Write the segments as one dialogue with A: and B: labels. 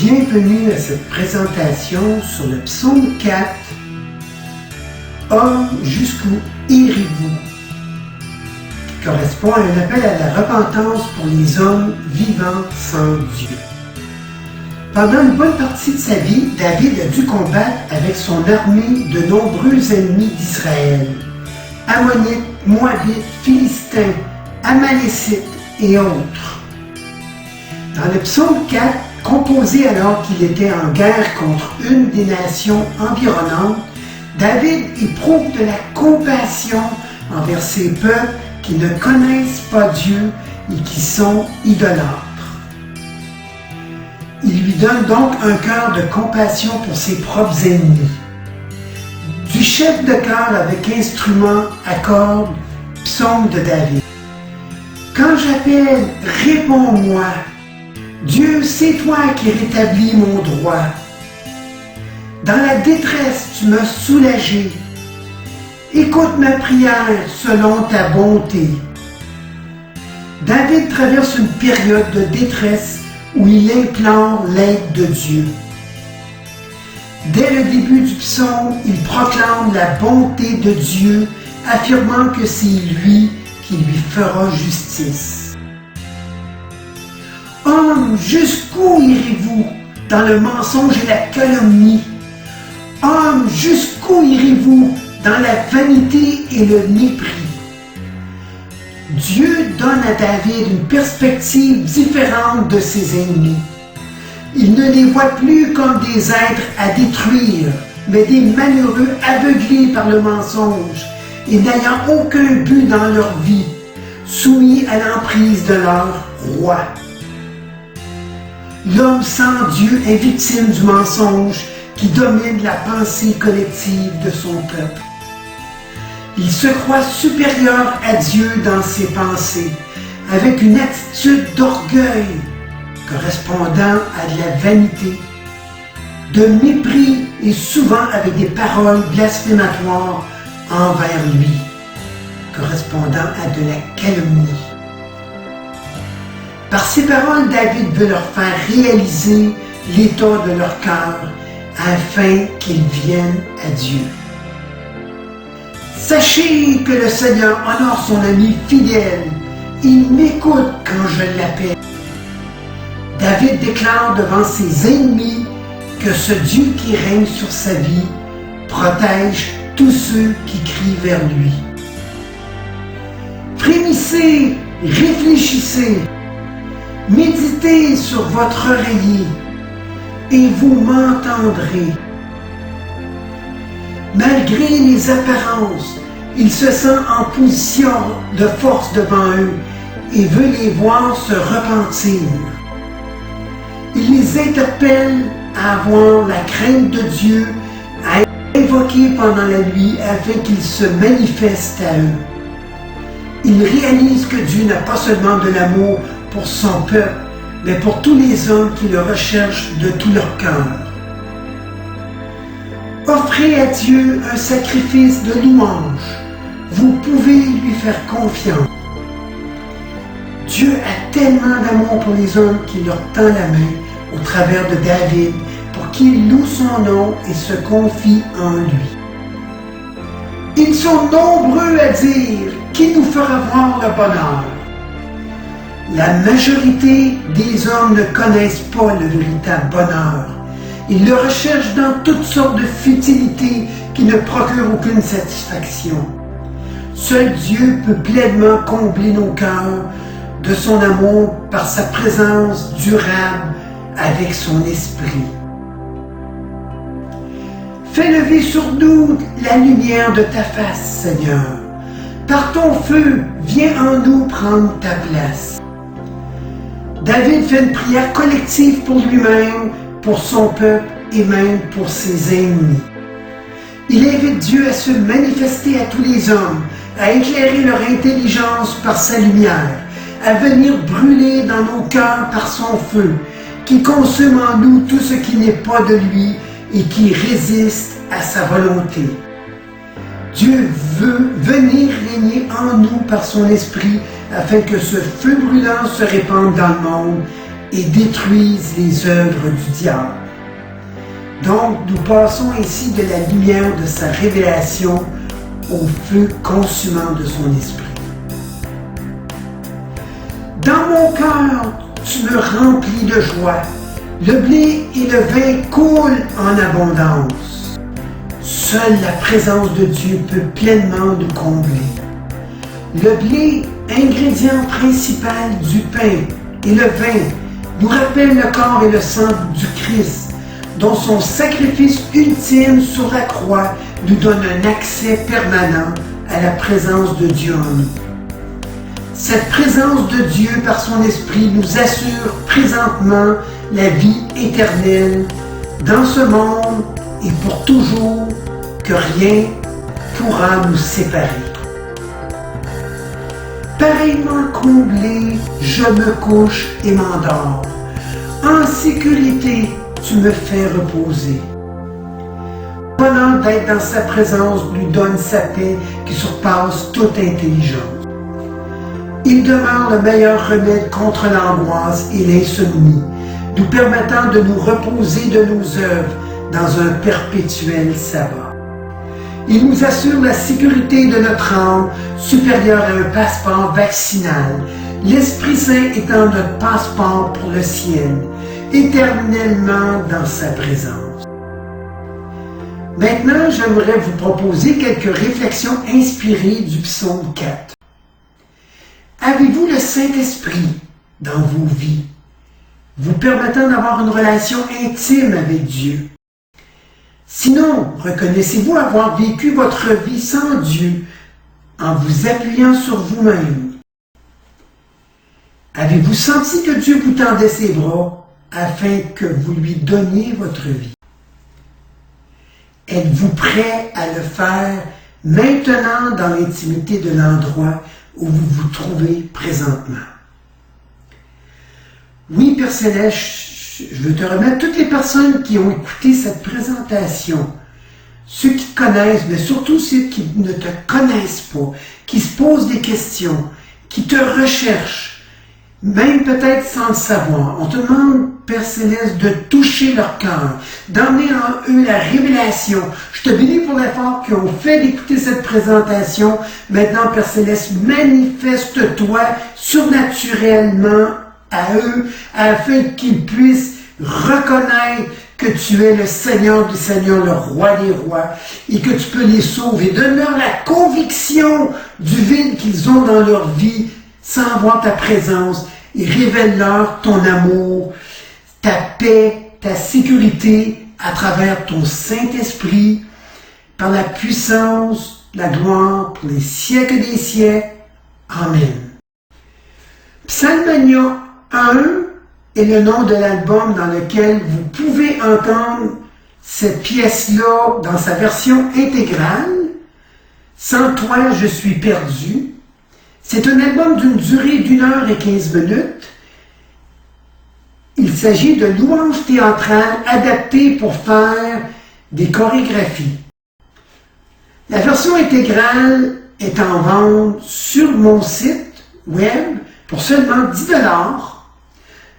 A: Bienvenue à cette présentation sur le psaume 4. Hommes, jusqu'où irez-vous? Qui correspond à un appel à la repentance pour les hommes vivant sans Dieu. Pendant une bonne partie de sa vie, David a dû combattre avec son armée de nombreux ennemis d'Israël. Ammonites, Moabites, Philistins, Amalécites et autres. Dans le psaume 4, composé alors qu'il était en guerre contre une des nations environnantes, David éprouve de la compassion envers ces peuples qui ne connaissent pas Dieu et qui sont idolâtres. Il lui donne donc un cœur de compassion pour ses propres ennemis. Du chef de chœur avec instrument à cordes, psaume de David. Quand j'appelle, réponds-moi. Dieu, c'est toi qui rétablis mon droit. Dans la détresse, tu m'as soulagé. Écoute ma prière selon ta bonté. David traverse une période de détresse où il implore l'aide de Dieu. Dès le début du psaume, il proclame la bonté de Dieu, affirmant que c'est lui qui lui fera justice. Hommes, jusqu'où irez-vous dans le mensonge et la calomnie? Hommes, jusqu'où irez-vous dans la vanité et le mépris? Dieu donne à David une perspective différente de ses ennemis. Il ne les voit plus comme des êtres à détruire, mais des malheureux aveuglés par le mensonge et n'ayant aucun but dans leur vie, soumis à l'emprise de leur roi. L'homme sans Dieu est victime du mensonge qui domine la pensée collective de son peuple. Il se croit supérieur à Dieu dans ses pensées, avec une attitude d'orgueil correspondant à de la vanité, de mépris et souvent avec des paroles blasphématoires envers lui, correspondant à de la calomnie. Par ces paroles, David veut leur faire réaliser l'état de leur cœur afin qu'ils viennent à Dieu. Sachez que le Seigneur honore son ami fidèle. Il m'écoute quand je l'appelle. David déclare devant ses ennemis que ce Dieu qui règne sur sa vie protège tous ceux qui crient vers lui. Frémissez, réfléchissez. Méditez sur votre oreiller et vous m'entendrez. Malgré les apparences, il se sent en position de force devant eux et veut les voir se repentir. Il les interpelle à avoir la crainte de Dieu, à invoquer pendant la nuit afin qu'il se manifeste à eux. Il réalise que Dieu n'a pas seulement de l'amour pour son peuple, mais pour tous les hommes qui le recherchent de tout leur cœur. Offrez à Dieu un sacrifice de louange. Vous pouvez lui faire confiance. Dieu a tellement d'amour pour les hommes qu'il leur tend la main au travers de David pour qu'il loue son nom et se confie en lui. Ils sont nombreux à dire « Qui nous fera voir le bonheur ?» La majorité des hommes ne connaissent pas le véritable bonheur. Ils le recherchent dans toutes sortes de futilités qui ne procurent aucune satisfaction. Seul Dieu peut pleinement combler nos cœurs de son amour par sa présence durable avec son esprit. Fais lever sur nous la lumière de ta face, Seigneur. Par ton feu, viens en nous prendre ta place. David fait une prière collective pour lui-même, pour son peuple et même pour ses ennemis. Il invite Dieu à se manifester à tous les hommes, à éclairer leur intelligence par sa lumière, à venir brûler dans nos cœurs par son feu, qui consume en nous tout ce qui n'est pas de lui et qui résiste à sa volonté. Dieu veut venir régner en nous par son esprit afin que ce feu brûlant se répande dans le monde et détruisent les œuvres du diable. Donc, nous passons ainsi de la lumière de sa révélation au feu consumant de son esprit. Dans mon cœur, tu me remplis de joie. Le blé et le vin coulent en abondance. Seule la présence de Dieu peut pleinement nous combler. Le blé, ingrédient principal du pain, et le vin nous rappellent le corps et le sang du Christ, dont son sacrifice ultime sur la croix nous donne un accès permanent à la présence de Dieu en nous. Cette présence de Dieu par son esprit nous assure présentement la vie éternelle dans ce monde et pour toujours, que rien pourra nous séparer. Pareillement comblé, je me couche et m'endors. En sécurité, tu me fais reposer. Le bonheur d'être dans sa présence lui donne sa paix qui surpasse toute intelligence. Il demeure le meilleur remède contre l'angoisse et l'insomnie, nous permettant de nous reposer de nos œuvres dans un perpétuel sabbat. Il nous assure la sécurité de notre âme supérieure à un passeport vaccinal, l'Esprit Saint étant notre passeport pour le ciel, éternellement dans sa présence. Maintenant, j'aimerais vous proposer quelques réflexions inspirées du psaume 4. Avez-vous le Saint-Esprit dans vos vies, vous permettant d'avoir une relation intime avec Dieu? Sinon, reconnaissez-vous avoir vécu votre vie sans Dieu en vous appuyant sur vous-même? Avez-vous senti que Dieu vous tendait ses bras afin que vous lui donniez votre vie? Êtes-vous prêt à le faire maintenant dans l'intimité de l'endroit où vous vous trouvez présentement? Oui, Père Céleste, je veux te remettre toutes les personnes qui ont écouté cette présentation, ceux qui te connaissent, mais surtout ceux qui ne te connaissent pas, qui se posent des questions, qui te recherchent, même peut-être sans le savoir. On te demande, Père Céleste, de toucher leur cœur, d'emmener en eux la révélation. Je te bénis pour l'effort qu'ils ont fait d'écouter cette présentation. Maintenant, Père Céleste, manifeste-toi surnaturellement à eux, afin qu'ils puissent reconnaître que tu es le Seigneur des Seigneurs, le Roi des Rois, et que tu peux les sauver. Donne-leur la conviction du vide qu'ils ont dans leur vie, sans voir ta présence, et révèle-leur ton amour, ta paix, ta sécurité à travers ton Saint-Esprit, par la puissance, la gloire pour les siècles des siècles. Amen. Psalmania 1 est le nom de l'album dans lequel vous pouvez entendre cette pièce-là dans sa version intégrale. Sans toi, je suis perdu. C'est un album d'une durée d'1h15. Il s'agit de louanges théâtrales adaptées pour faire des chorégraphies. La version intégrale est en vente sur mon site web pour seulement 10 $.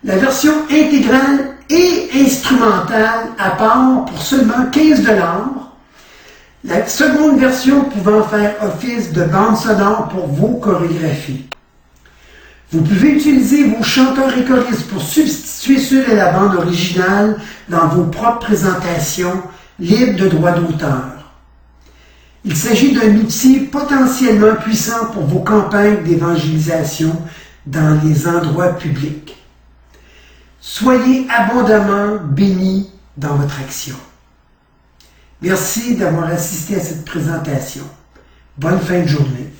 A: La version intégrale et instrumentale à part pour seulement 15 $. La seconde version pouvant faire office de bande sonore pour vos chorégraphies. Vous pouvez utiliser vos chanteurs et choristes pour substituer ceux de la bande originale dans vos propres présentations libres de droits d'auteur. Il s'agit d'un outil potentiellement puissant pour vos campagnes d'évangélisation dans les endroits publics. Soyez abondamment bénis dans votre action. Merci d'avoir assisté à cette présentation. Bonne fin de journée.